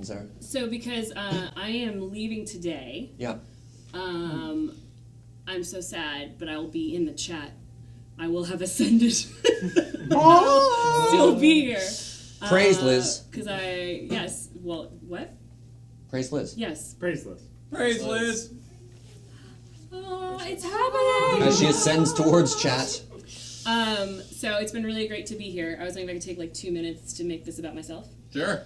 There. So because I am leaving today. Yeah. I'm so sad, but I will be in the chat. I will have ascended. Still be here. Praise Liz. Because what? Praise Liz. Yes. Praise Liz. Praise Liz. Oh, it's happening. As she ascends towards chat. So it's been really great to be here. I was thinking I could take like 2 minutes to make this about myself. Sure.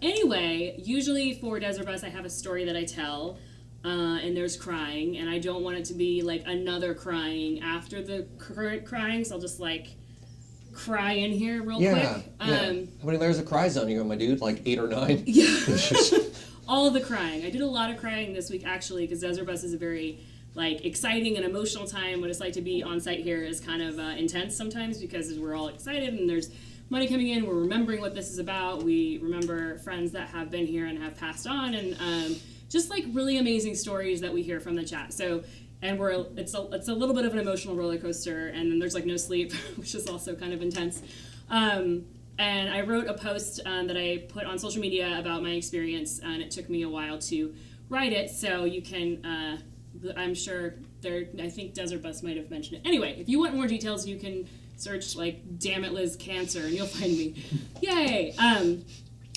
Anyway, usually for Desert Bus, I have a story that I tell, and there's crying, and I don't want it to be like another crying after the current crying, so I'll just like cry in here real quick. Yeah. How many layers of cry zone you got, my dude? Like 8 or 9? Yeah. All of the crying. I did a lot of crying this week, actually, because Desert Bus is a very like exciting and emotional time. What it's like to be on site here is kind of intense sometimes because we're all excited and there's money coming in. We're remembering what this is about. We remember friends that have been here and have passed on, and just like really amazing stories that we hear from the chat. So, and it's a little bit of an emotional roller coaster, and then there's like no sleep, which is also kind of intense. And I wrote a post that I put on social media about my experience, and it took me a while to write it. So you can, I'm sure I think Desert Bus might have mentioned it. Anyway, if you want more details, you can search like "Damn it, Liz, cancer" and you'll find me. Yay!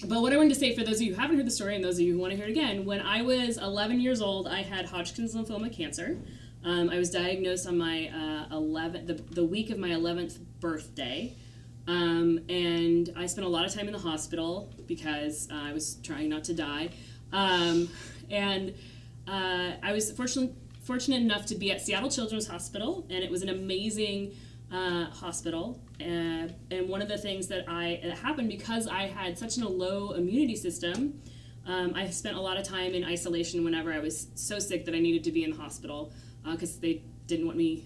But what I wanted to say for those of you who haven't heard the story and those of you who want to hear it again, when I was 11 years old, I had Hodgkin's lymphoma cancer. I was diagnosed on my the week of my 11th birthday, and I spent a lot of time in the hospital because I was trying not to die, and I was fortunate enough to be at Seattle Children's Hospital, and it was an amazing hospital, and one of the things that happened because I had such a low immunity system, I spent a lot of time in isolation whenever I was so sick that I needed to be in the hospital because they didn't want me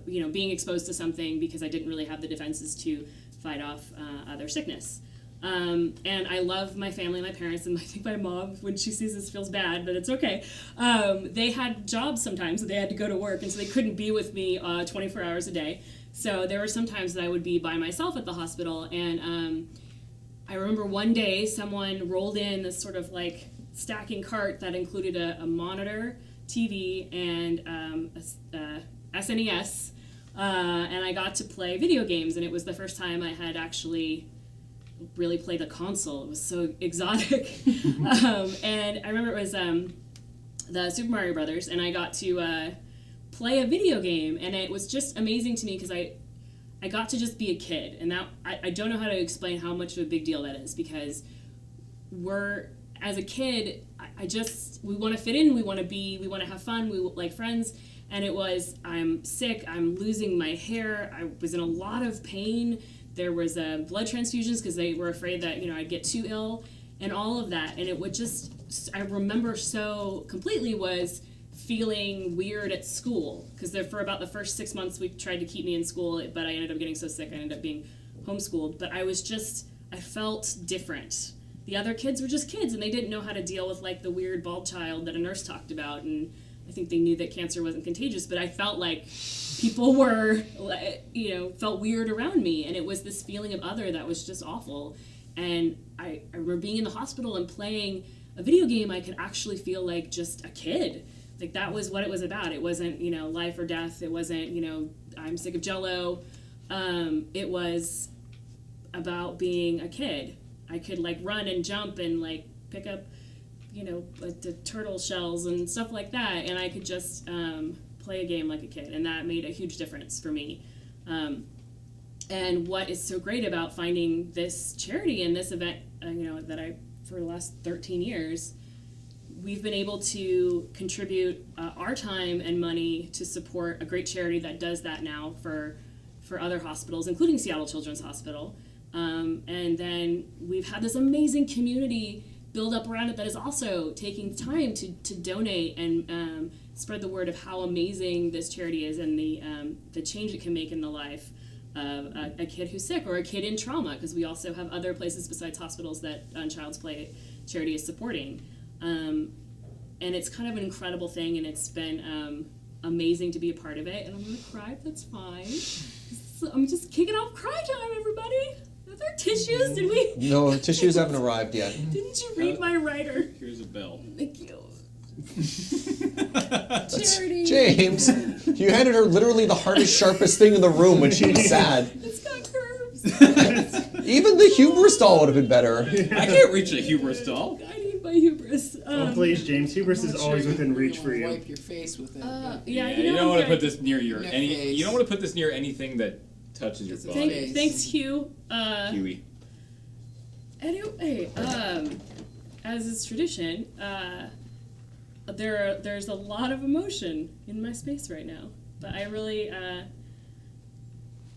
being exposed to something because I didn't really have the defenses to fight off other sickness. And I love my family, my parents, and I think my mom, when she sees this, feels bad, but it's okay. They had jobs sometimes, so they had to go to work, and so they couldn't be with me 24 hours a day. So there were some times that I would be by myself at the hospital, and I remember one day someone rolled in this sort of like stacking cart that included a monitor, TV, and a SNES, and I got to play video games, and it was the first time I had actually really played a console. It was so exotic. And I remember it was the Super Mario Brothers, and I got to play a video game, and it was just amazing to me because I got to just be a kid, and that I don't know how to explain how much of a big deal that is, because as a kid, we want to fit in, we want to have fun, we like friends, and it was, I'm sick, I'm losing my hair, I was in a lot of pain. There was blood transfusions because they were afraid that I'd get too ill, and all of that. And it would I remember so completely was feeling weird at school because for about the first 6 months we tried to keep me in school, but I ended up getting so sick I ended up being homeschooled. But I felt different. The other kids were just kids, and they didn't know how to deal with like the weird bald child that a nurse talked about, and I think they knew that cancer wasn't contagious, but I felt like people were, felt weird around me, and it was this feeling of other that was just awful. And I remember being in the hospital and playing a video game. I could actually feel like just a kid. Like that was what it was about. It wasn't, life or death. It wasn't, I'm sick of Jell-O. It was about being a kid. I could like run and jump and like pick up like the turtle shells and stuff like that, and I could just play a game like a kid, and that made a huge difference for me. And what is so great about finding this charity and this event, that for the last 13 years, we've been able to contribute our time and money to support a great charity that does that now for other hospitals, including Seattle Children's Hospital. And then we've had this amazing community build up around it that is also taking time to donate and spread the word of how amazing this charity is and the change it can make in the life of a kid who's sick or a kid in trauma, because we also have other places besides hospitals that Child's Play charity is supporting. And it's kind of an incredible thing, and it's been amazing to be a part of it. And I'm going to cry, if that's fine. So I'm just kicking off cry time, everybody. there tissues? Did we? No, tissues haven't arrived yet. Didn't you read my writer? Here's a bell. Thank you. That's- Charity. James, you handed her literally the hardest, sharpest thing in the room when she was sad. It's got curves. Even the hubris doll would have been better. I can't reach a hubris doll. I need my hubris. Oh, please, James. Hubris is Not always sure within you reach wanna for you. Wipe your face with it. but- Yeah, you don't want to put this near your Neck any. face. You don't want to put this near anything that touches your It's a body. face. Thanks, Hugh. Huey. Anyway, as is tradition, there's a lot of emotion in my space right now. But I really,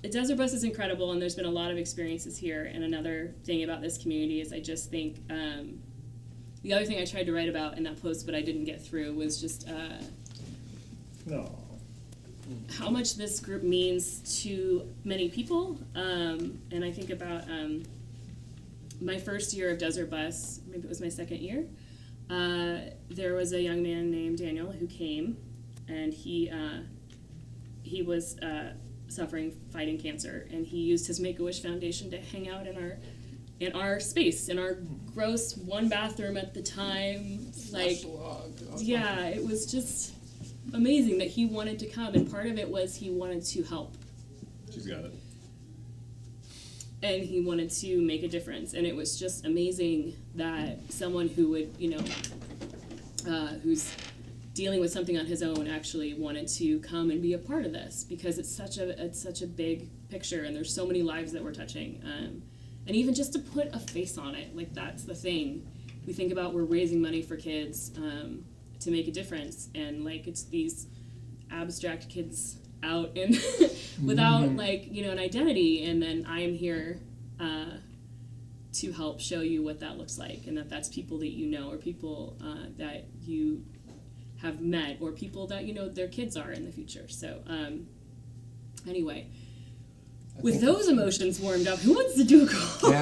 Desert Bus is incredible, and there's been a lot of experiences here. And another thing about this community is I just think the other thing I tried to write about in that post, but I didn't get through, was just No. how much this group means to many people. And I think about my first year of Desert Bus, maybe it was my second year, there was a young man named Daniel who came, and he was suffering, fighting cancer, and he used his Make-A-Wish Foundation to hang out in our space, in our gross one bathroom at the time. Like, yeah, it was just amazing that he wanted to come, and part of it was he wanted to help. She's got it. And he wanted to make a difference, and it was just amazing that someone who would, who's dealing with something on his own actually wanted to come and be a part of this, because it's such a big picture, and there's so many lives that we're touching, and even just to put a face on it, like that's the thing. We think about we're raising money for kids to make a difference, and like it's these abstract kids out and without like an identity, and then I'm here to help show you what that looks like, and that's people that you know, or people that you have met, or people that their kids are in the future. So anyway, with those emotions warmed up, who wants to do a call? Yeah.